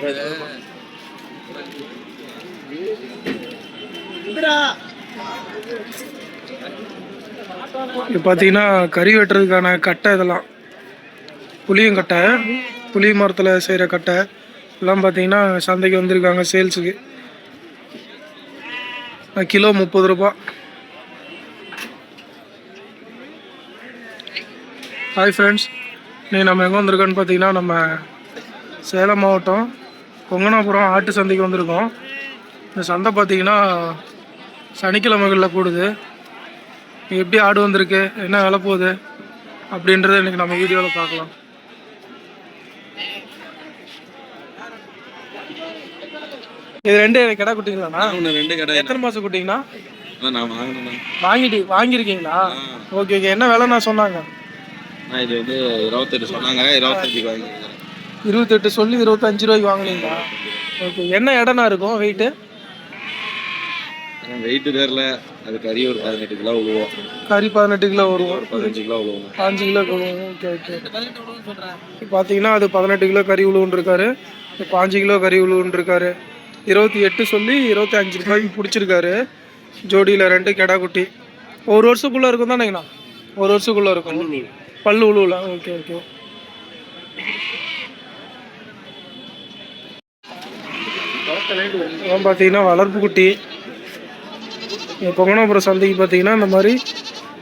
இது பார்த்தீங்கன்னா கறி வெட்டுறதுக்கான கட்டை, இதெல்லாம் புளியங்கட்டை, புளி மரத்தில் செய்கிற கட்டை எல்லாம் பார்த்தீங்கன்னா சந்தைக்கு வந்திருக்காங்க சேல்ஸுக்கு. கிலோ 30 ரூபா. ஹாய் ஃப்ரெண்ட்ஸ், இன்றைக்கி நம்ம எங்கே வந்திருக்கோன்னு பார்த்தீங்கன்னா நம்ம சேலம் மாவட்டம் கொங்கனாபுரம் ஆட்டு சந்தைக்கு வந்திருக்கோம். இந்த சந்தை பார்த்தீங்கன்னா சனிக்கிழமைகளில் கூடுது. எப்படி ஆடு வந்திருக்கு, என்ன விலை போகுது அப்படின்றத இன்றைக்கி நம்ம வீடியோவில் பார்க்கலாம். இது 2 கடை குட்டிங்களாண்ணா? 2 கடை. எத்தனை மாதம் குட்டிங்கண்ணா? நான் வாங்கியிருக்கீங்களா? Okay okay. என்ன விலைண்ணா சொன்னாங்க? இது வந்து 28 சொன்னாங்க, 25 வாங்கிக்கிறேன். 28 சொல்லி 25 ரூபாய்க்கு வாங்கினீங்களா? ஓகே. என்ன இடம்னா இருக்கும் வெயிட்டு? வெயிட்டு தெரியல. அது கறி ஒரு 18 கிலோ விழுவோம். கறி 18 கிலோ வரும். 15 கிலோ விழுவோம். 5 கிலோ விழுவும். Okay okay. பார்த்தீங்கன்னா அது 18 கிலோ கறி விழுவுன்னு இருக்காரு. இப்போ 5 கிலோ கறி விழுவுன்னு இருக்காரு. 28 சொல்லி 25 ரூபாய்க்கு பிடிச்சிருக்காரு. ஜோடியில் 2 கெடா குட்டி. 1 வருஷத்துக்குள்ளே இருக்கும் தானேங்கண்ணா? 1 வருஷத்துக்குள்ளே இருக்கும். பல்லு உழுவல. Okay okay. பார்த்தீங்கன்னா வளர்ப்பு குட்டி. கொங்கனாபுரம் சந்தைக்கு பார்த்தீங்கன்னா இந்த மாதிரி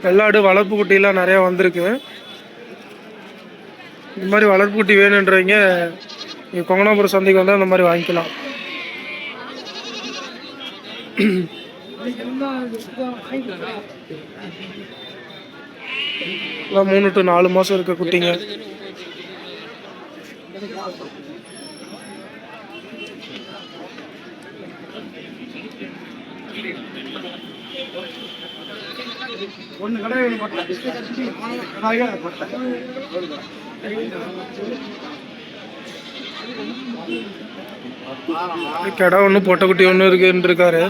வெள்ளாடு வளர்ப்பு குட்டிலாம் நிறையா வந்திருக்கு. இந்த மாதிரி வளர்ப்பு குட்டி வேணுன்றவங்க கொங்கனாபுரம் சந்தைக்கு வந்தால் இந்த மாதிரி வாங்கிக்கலாம். 3 to 4 மாதம் இருக்க குட்டிங்க. கடை ஒன்று பொட்டை குட்டி ஒன்று இருக்குன்னு இருக்காரு.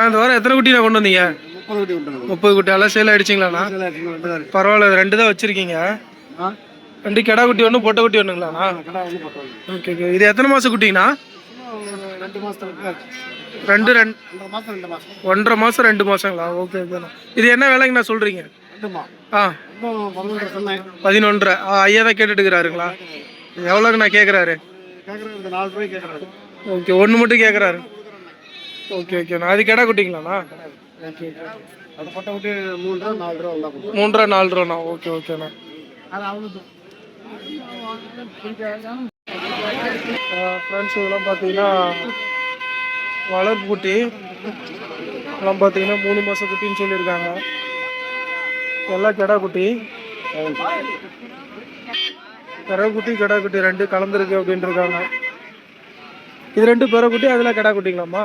இந்த வாரம் எத்தனை குட்டி கொண்டு வந்தீங்க? 30 குட்டி. எல்லாம் சேல் ஆயிடுச்சிங்களாண்ணா? பரவாயில்ல. 2 தான் வச்சிருக்கீங்க. 2 கெடா குட்டி ஒன்று பொட்டை குட்டி ஒன்றுங்களாண்ணா? Okay okay. இது எத்தனை மாதம் குட்டிங்கண்ணா? 1.5 மாதம் 2 மாதங்களா? ஓகே ஓகேண்ணா. இது என்ன விலைங்கண்ணா சொல்கிறீங்க? 11.5. ஐயா தான் கேட்டுட்டு இருக்கிறாருங்களா? எவ்வளோங்கண்ணா கேட்குறாரு? ஓகே. 1 மட்டும் கேட்குறாரு. ஓகே ஓகேண்ணா. அது கெடா குட்டிங்களாண்ணா? ஓகே. 3.5 ரூபாண்ணா. ஓகே ஓகேண்ணா. ஃப்ரெண்ட்ஸ், இதெல்லாம் பார்த்தீங்கன்னா வளர்ப்பு குட்டி எல்லாம் பார்த்தீங்கன்னா 3 மாதம் குட்டின்னு சொல்லியிருக்காங்க. எல்லாம் கெடா குட்டி. பிறகு குட்டி கெடா குட்டி 2 கலந்துருக்கு அப்படின்ட்டு இருக்காங்க. இது 2 பிறகு குட்டி, அதில் கெடா குட்டிங்களாம்மா?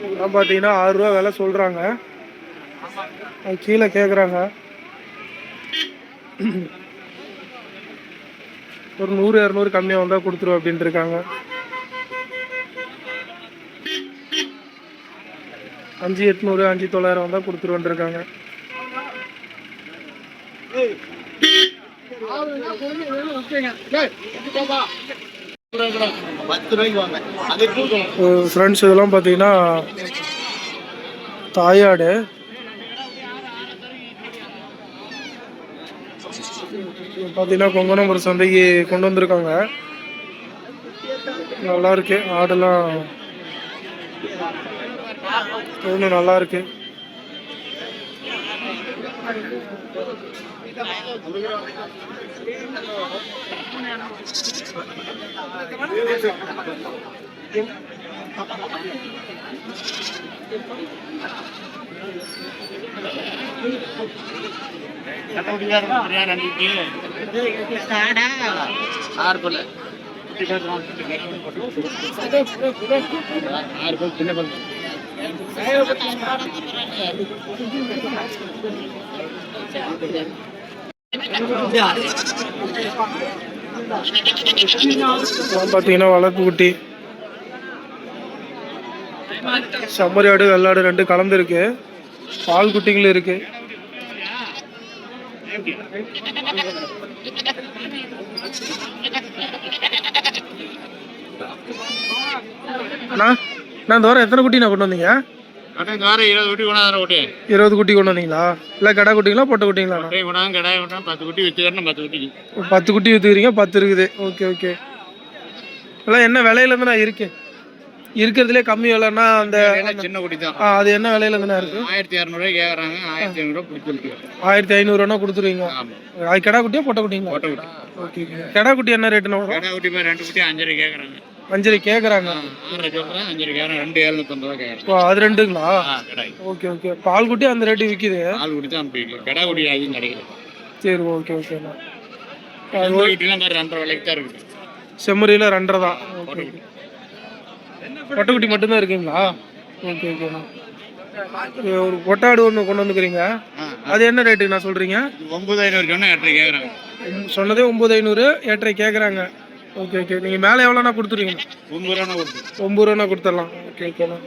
இதெல்லாம் பார்த்தீங்கன்னா 6 ரூபா விலை சொல்கிறாங்க. அது கீழே கேட்குறாங்க. ஒரு 100-200 கம்மியாக வந்தால் கொடுத்துருவோம் அப்படின்ட்டு இருக்காங்க. 5.800 5.900 வந்தால் கொடுத்துருவோன்னு இருக்காங்க. ஃப்ரெண்ட்ஸ், இதெல்லாம் பார்த்தீங்கன்னா தாயாடு. பார்த்தீங்கன்னா கொங்கனாபுரம் சந்தைக்கு கொண்டு வந்திருக்காங்க. நல்லா இருக்கு. ஆடெல்லாம் ஒன்று நல்லா இருக்கு. பார்த்தீங்கன்னா வளர்ப்பு குட்டி செம்மறி ஆடு வெள்ளாடு ரெண்டு கலந்துருக்கு. பால் குட்டிங்களும் இருக்கு. அண்ணா நான் இந்த வாரம் எத்தனை குட்டி நான் கொண்டு வந்தீங்க? 20 குட்டி கொண்டு வந்தீங்களா? இல்லை கடா குட்டிங்களா பொட்டை குட்டிங்களா? 10 குட்டி விற்றுக்கிறீங்க, 10 இருக்குது. Okay okay. எல்லாம் என்ன விலையிலேருந்துண்ணா இருக்கு? இருக்கிறதுலே கம்மி விலைன்னா அந்த சின்ன குட்டி தான். அது என்ன விலையிலேருந்துண்ணா இருக்கு? 1200 கேட்குறாங்க. 1500 கொடுத்துருக்கு. 1500 கொடுத்துருவீங்க. அது கடா குட்டியா பொட்டை குட்டிங்களா? பொட்டை குட்டி. ஓகே. கடா குட்டி என்ன ரேட்டுண்ணா வரும்? கடா குட்டி 2 குட்டி 5 கேட்குறாங்க. 5 கேட்குறாங்க. 5 கேட்குறேன். 2 750 கேட்குறேன். அது ரெண்டுங்களா? Okay okay. பால் குட்டி அந்த ரேட்டு விற்கிது. பால் குட்டி தான் விற்கிது. கடா குட்டி அதிகம் கிடைக்குது. சரி ஓகே ஓகேண்ணா. குட்டிலாம் 2.5 விலைக்கு தான் இருக்குது. செம்மறியில் 2.5 தான். ஓகே. பொட்டை குட்டி மட்டும்தான் இருக்குங்களா? ஓகே ஓகேண்ணா. ஒரு பொட்டாடு ஒன்று கொண்டு வந்துக்கிறீங்க. அது என்ன ரேட்டுக்கு நான் சொல்கிறீங்க? 9500 சொன்னால் 8 கேட்குறாங்க. சொன்னதே 9500, 8 கேட்குறாங்க. Okay okay. நீங்கள் மேலே எவ்வளோண்ணா கொடுத்துருவீங்க? 9 ரூபா கொடுத்துடலாம். ஓகே ஓகேண்ணா.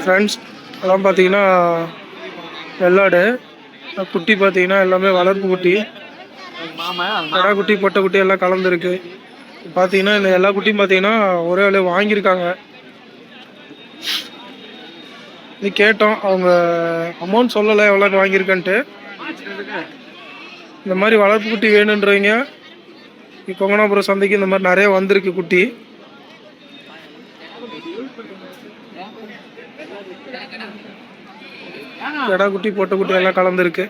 ஃப்ரெண்ட்ஸ் அதெல்லாம் பார்த்தீங்கன்னா வெள்ளாடு குட்டி பார்த்தீங்கன்னா எல்லாமே வளர்ப்பு குட்டி. கடா குட்டி பொட்டை குட்டி எல்லாம் கலந்துருக்கு. பார்த்தீங்கன்னா இந்த எல்லா குட்டியும் பார்த்தீங்கன்னா ஒரே விலை வாங்கியிருக்காங்க. இது கேட்டோம், அவங்க அமௌண்ட் சொல்லலை எவ்வளோக்கு வாங்கியிருக்கன்ட்டு. இந்த மாதிரி வளர்ப்பு குட்டி வேணுன்றவங்க கொங்கனாபுரம் சந்தைக்கு இந்த மாதிரி நிறைய வந்திருக்கு குட்டி. கடா குட்டி பொட்டை குட்டி எல்லாம் கலந்துருக்கு.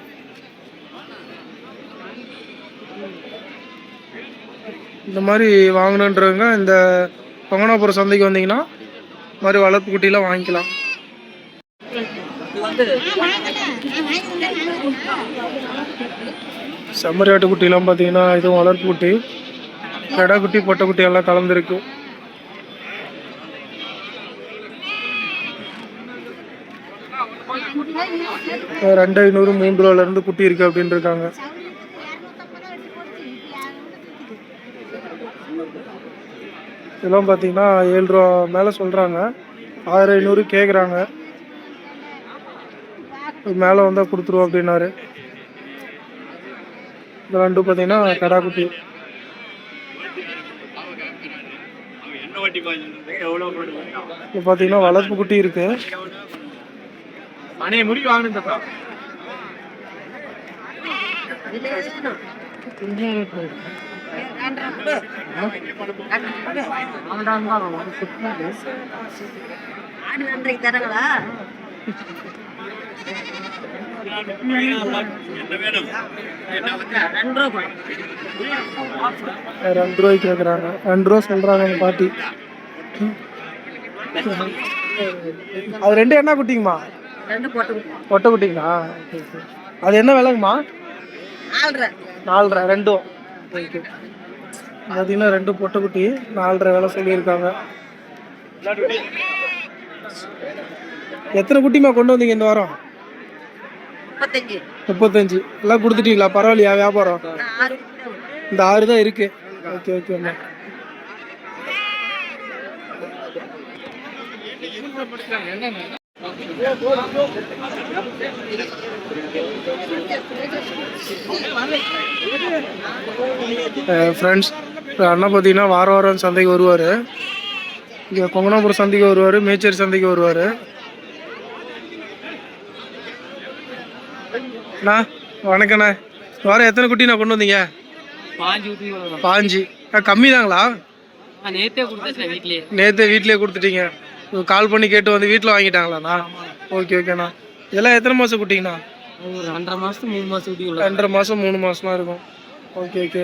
இந்த மாதிரி வாங்கணுன்றவங்க இந்த கொங்கனாபுரம் சந்தைக்கு வந்தீங்கன்னா இந்த மாதிரி வளர்ப்பு குட்டிலாம் வாங்கிக்கலாம். செம்மறி ஆட்டு குட்டிலாம் பார்த்தீங்கன்னா இதுவும் வளர்ப்பு குட்டி. கடா குட்டி பொட்டை குட்டி எல்லாம் கலந்துருக்கு. $2,500 3 ரூபாயிலிருந்து குட்டி இருக்கு அப்படின்னு இருக்காங்க. இதெல்லாம் பார்த்தீங்கன்னா 7 ரூபா மேலே சொல்கிறாங்க. 1500 கேட்குறாங்க. மேலே வந்தால் கொடுத்துருவோம் அப்படின்னாரு. இந்த ரெண்டு பார்த்தீங்கன்னா கடா குட்டி. இப்போ பார்த்தீங்கன்னா வளர்ப்பு குட்டி இருக்கு. $2 கேட்குறாங்க. $2 சொல்றாங்க பாட்டி. அது ரெண்டு என்ன குட்டிங்கம்மா? பொட்டை குட்டிங்களா? அது என்ன விலைங்கம்மா? 4.5 ரெண்டும். பார்த்தீங்கன்னா 2 பொட்டை குட்டி 4.5 விலை சொல்லியிருக்காங்க. எத்தனை குட்டிமா கொண்டு வந்தீங்க இந்த வாரம்? 35. எல்லாம் கொடுத்துட்டீங்களா? பரவாயில்லையா வியாபாரம்? இந்த 6 தான் இருக்கு. ஓகே ஓகேம்மா. ஃப்ரெண்ட்ஸ் அண்ணா பார்த்தீங்கன்னா வாரம் சந்தைக்கு வருவார். இங்கே கொங்கனாபுரம் சந்தைக்கு வருவார், மேச்சேரி சந்தைக்கு வருவார். அண்ணா வணக்கண்ணா. வாரம் எத்தனை குட்டி நான் கொண்டு வந்தீங்க? 5. கம்மி தாங்களா? நேற்றே வீட்லேயே கொடுத்துட்டீங்க. கால் பண்ணி கேட்டு வந்து வீட்டில் வாங்கிட்டாங்களாண்ணா? ஓகே ஓகேண்ணா. இதெல்லாம் எத்தனை மாதம் குட்டிங்கண்ணா? 2.5 மாதம் 3 மாதம் குட்டி. 2.5 மாதம் 3 மாதமாக இருக்கும். Okay okay.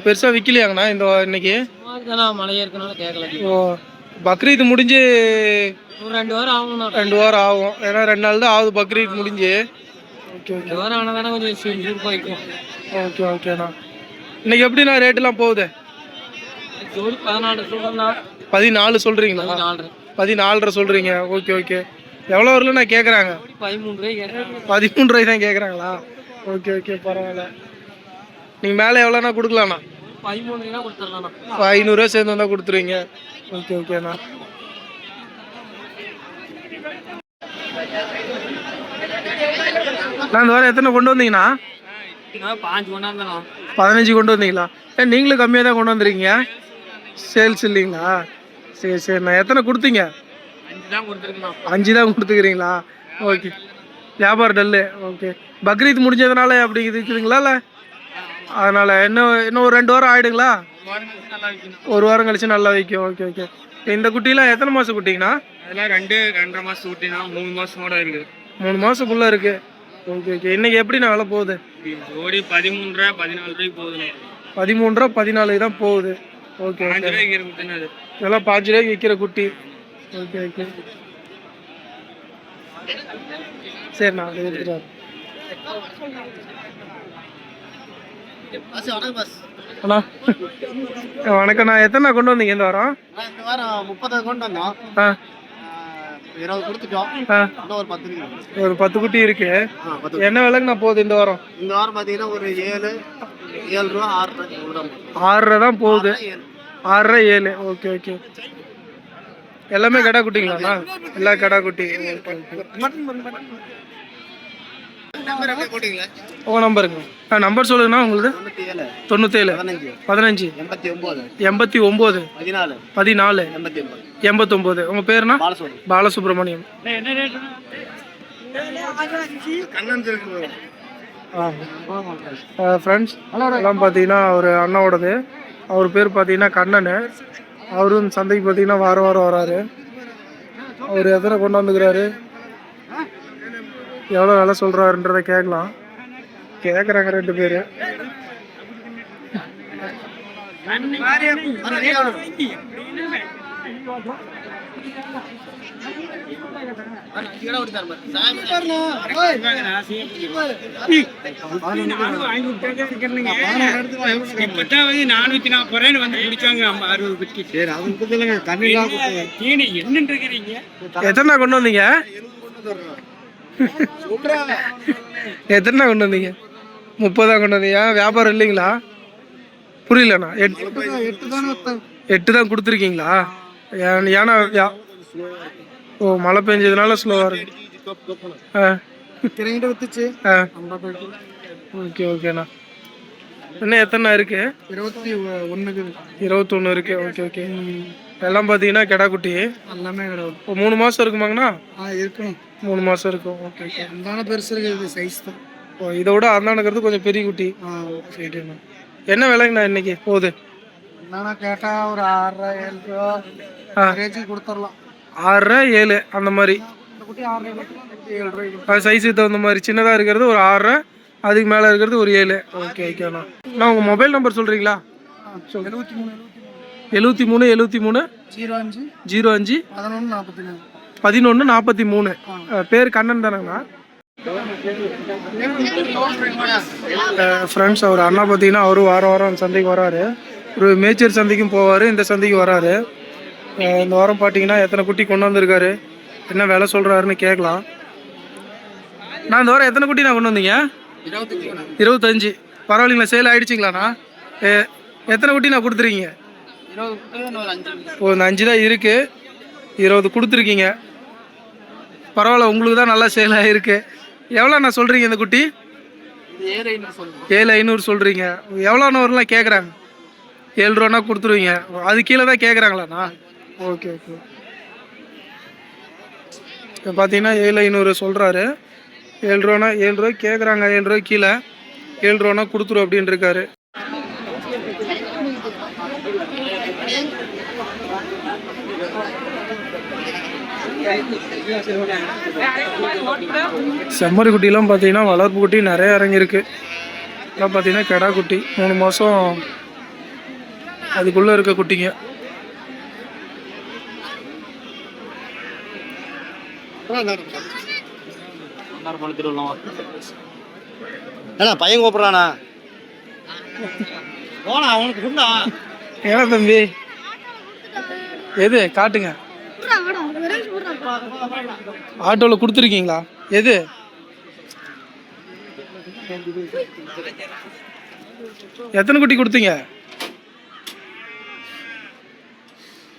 பெருசாக விற்கலையாங்கண்ணா இந்த இன்னைக்கு? மழையா இருக்கனால கேட்கல. ஓ பக்ரீத் முடிஞ்சு 2 வாரம் ஆகும். 2 வாரம் ஆகும். ஏன்னா 2 நாள் தான் ஆகுது பக்ரீத் முடிஞ்சு. Okay okay. வாரம் ஆனால் தானே கொஞ்சம் சூப்பராக இருக்கும். ஓகே ஓகேண்ணா. இன்னைக்கு எப்படிண்ணா ரேட்டெல்லாம் போகுது? 14 சொல்கிறேண்ணா. 14 சொல்கிறீங்களா? 14.5 சொல்கிறீங்க. Okay okay. எவ்வளோ வரல நான் கேட்குறாங்க? 13 ரூபாய். 13 ரூபாய் தான் கேட்குறாங்களா? ஓகே ஓகே பரவாயில்ல. நீங்கள் மேலே எவ்வளோண்ணா கொடுக்கலாண்ணா? 13 கொடுத்துடலாண்ணா. 500 சேர்ந்து வந்தால் கொடுத்துருவீங்க. ஓகே ஓகேண்ணா. நான் இந்த வாரம் எத்தனை கொண்டு வந்தீங்கண்ணா? 5 கொண்டாந்தண்ணா. 15 கொண்டு வந்தீங்களா? நீங்களும் கம்மியாக தான் கொண்டு வந்துருக்கீங்க, சேல்ஸ் இல்லைங்களா? சரி சரிண்ணா. எத்தனை கொடுத்தீங்க? 5 தான் கொடுத்துருக்கண்ணா. 5 தான் கொடுத்துக்கிறீங்களா? ஓகே. வியாபாரம் டல்லு. ஓகே. பக்ரீத் முடிஞ்சதுனால அப்படி இருக்குதுங்களா? இல்லை அதனால் இன்னும் ஒரு 2 வாரம் ஆகிடுங்களா? நல்லா விற்கணும். 1 வாரம் கழிச்சு நல்லா விற்கும். Okay okay. இந்த குட்டிலாம் எத்தனை மாதம் குட்டிங்கண்ணா? அதெல்லாம் 2.5 மாதம் ஊட்டினா 3 மாதம் கூட இருக்குது. 3 மாதத்துக்குள்ளே இருக்குது. Okay okay. இன்றைக்கி எப்படிண்ணா விலை போகுது? ஜோடி 13 14 போகுதுண்ணா. 13 14 தான் போகுது. Okay okay. 5 ரூபாய்க்கு குட்டினா அது இதெல்லாம் 5 ரூபாய்க்கு விற்கிற குட்டி. Okay okay. சரிண்ணா அது எடுத்துட்டாரு. அண்ணா வணக்கண்ணா. எத்தனை கொண்டு வந்தீங்க இந்த வாரம்? இந்த வாரம் 30 கொண்டு வந்தோம். 20 கொடுத்துட்டோம். இன்னும் ஒரு 10 இருக்கு. ஒரு 10 குட்டி இருக்கு. என்ன விலைக்குண்ணா போகுது இந்த வாரம்? இந்த வாரம் பார்த்தீங்கன்னா ஒரு 7 ரூபா 6 ரூபா 6.5 தான் போகுது. 6.5 7. Okay okay. எல்லாமே கடா குட்டிங்களாண்ணா? எல்லா கடா குட்டி. உங்கள் நம்பருங்க. நம்பர் சொல்லுங்கண்ணா உங்களுக்கு. 97 15 89 14 89. உங்கள் பேருண்ணா? பாலசுப்ரமணியம். ஃப்ரெண்ட்ஸ் எல்லாம் பார்த்தீங்கன்னா ஒரு அண்ணாவோடது. அவர் பேர் பார்த்தீங்கன்னா கண்ணன். அவரும் சந்தைக்கு பார்த்தீங்கன்னா வாரம் வாரம் வராரு. அவர் எத்தனை கொண்டு வந்துக்கிறாரு, எவ்வளோ வேலை சொல்கிறாருன்றதை கேட்கலாம். கேட்குறாங்க 2 பேர். எத்தனை கொண்டு வந்தீங்க? எத்தனை கொண்டு வந்தீங்க? 30 கொண்டு வந்தீங்க. வியாபாரம் இல்லைங்களா? புரியலண்ணா. 8 தான் கொடுத்துருக்கீங்களா? ஏன்னா ஓ மழை பெஞ்சதுனால ஸ்லோவாக இருக்கு. ஓகே ஓகேண்ணா. இன்னும் எத்தனை இருக்கு? 21 இருக்கு. Okay okay. எல்லாம் பார்த்தீங்கன்னா கெடா குட்டி எல்லாமே. 3 மாதம் இருக்குமாங்கண்ணா? இருக்கணும். 3 மாதம் இருக்கும். Okay okay. அந்தான பெருசு இருக்குது சைஸ் தான். ஓ இதை விட அந்தானுக்கிறது கொஞ்சம் பெரிய குட்டி. சரிண்ணா. என்ன விலைங்கண்ணா இன்னைக்கு போகுது? என்னன்னா கேட்டால் ஒரு 6.5 7 ரூபா கொடுத்துடலாம். 6.5 7 அந்த மாதிரி. அது சைஸுக்கு தகுந்த மாதிரி. சின்னதாக இருக்கிறது ஒரு 6.5, அதுக்கு மேலே இருக்கிறது ஒரு 7. ஓகே ஓகேண்ணா. நான் உங்கள் மொபைல் நம்பர் சொல்கிறீங்களா? 73 73 05 11 43. பேர் கண்ணன் தானேங்கண்ணா? ஃப்ரெண்ட்ஸ் அவர் அண்ணா பார்த்தீங்கன்னா அவரும் வாரம் வாரம் சந்தைக்கு வராரு. ஒரு மேச்சேரி சந்தைக்கும் போவார், இந்த சந்தைக்கு வராரு. இந்த வாரம் பார்த்தீங்கன்னா எத்தனை குட்டி கொண்டு வந்திருக்காரு, என்ன விலை சொல்கிறாருன்னு கேட்கலாம். நான் இந்த வாரம் எத்தனை குட்டி நான் கொண்டு வந்தீங்க? 25. பரவாயில்லைங்களா? சேல் ஆகிடுச்சிங்களாண்ணா? எத்தனை குட்டி நான் கொடுத்துருக்கீங்க? ஒரு 5 தான் இருக்குது. 20 கொடுத்துருக்கீங்க. பரவாயில்ல, உங்களுக்கு தான் நல்லா சேல் ஆகிருக்கு. எவ்வளோ நான் சொல்கிறீங்க இந்த குட்டி? 7,500 சொல்கிறீங்க. எவ்வளோண்ணா வரலாம் கேட்குறாங்க? 7 ரூபானா கொடுத்துருவீங்க. அது கீழே தான் கேட்குறாங்களாண்ணா? Okay okay. இப்போ பார்த்தீங்கன்னா 7,500 சொல்கிறாரு. 7 ரூபானா 7 ரூபாய்க்கு கேட்குறாங்க. 7 ரூபாய்க்கு கீழே 7 ரூபானா கொடுத்துரும் அப்படின்னு இருக்காரு. செம்மறி குட்டிலாம் பார்த்தீங்கன்னா வளர்ப்பு குட்டி நிறைய இறங்கியிருக்கு. எல்லாம் பார்த்தீங்கன்னா கெடா குட்டி 3 மாதம் அதுக்குள்ளே இருக்க குட்டிங்க. பையன் கூப்பிட்றானா? ஏன்னா தம்பி எது காட்டுங்க. ஆட்டோவில் கொடுத்துருக்கீங்களா? எது எத்தனை குட்டி கொடுத்தீங்க?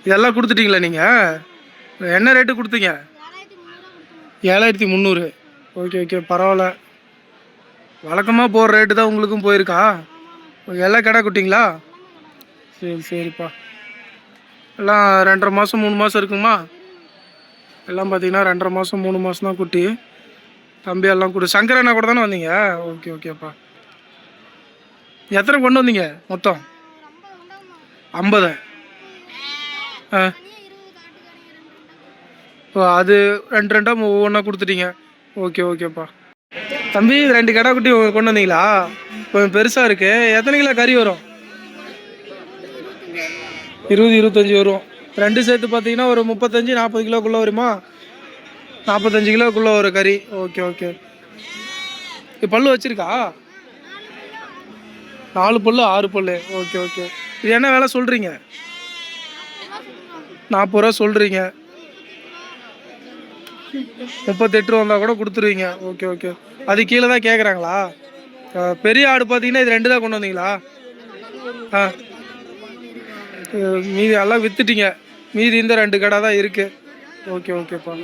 இதெல்லாம் கொடுத்துட்டீங்களா நீங்கள்? என்ன ரேட்டு கொடுத்தீங்க? 7300. ஓகே ஓகே, பரவாயில்ல. வழக்கமாக போகிற ரேட்டு தான் உங்களுக்கும் போயிருக்கா? எல்லாம் கடை குட்டிங்களா? சரி சரிப்பா. எல்லாம் 2.5 மாதம் 3 மாதம் இருக்குமா? எல்லாம் பார்த்தீங்கன்னா 2.5 மாதம் 3 மாதம் தான் குட்டி. தம்பி எல்லாம் கூட சங்கரண்ணா கூட தானே வந்தீங்க? ஓகே ஓகேப்பா. எத்தனை கொண்டு வந்தீங்க மொத்தம்? 50. ஆ, ஓ, அது 2 ஒவ்வொன்றா கொடுத்துட்டீங்க. ஓகே ஓகேப்பா. தம்பி 2 கடா குட்டி கொண்டு வந்தீங்களா? கொஞ்சம் பெருசாக இருக்கு. எத்தனை கிலோ கறி வரும்? 20-25 வரும். 2 சேர்த்து பார்த்தீங்கன்னா ஒரு 35-40 கிலோக்குள்ளே வருமா? 45 கிலோக்குள்ளே ஒரு கறி. Okay okay. இது பல்லு வச்சிருக்கா? 4 பல்லு 6 பல்லு. Okay okay. இது என்ன வேலை சொல்கிறீங்க? 40 ரூபா சொல்கிறீங்க. 38 ரூபா வந்தால் கூட கொடுத்துருவீங்க. Okay okay. அது கீழே தான் கேட்குறாங்களா? பெரிய ஆடு பார்த்தீங்கன்னா இது 2 தான் கொண்டு வந்தீங்களா? ஆ, மீதி எல்லாம் விற்றுட்டீங்க. மீதி இந்த 2 கடை தான் இருக்குது. ஓகே ஓகேப்பா.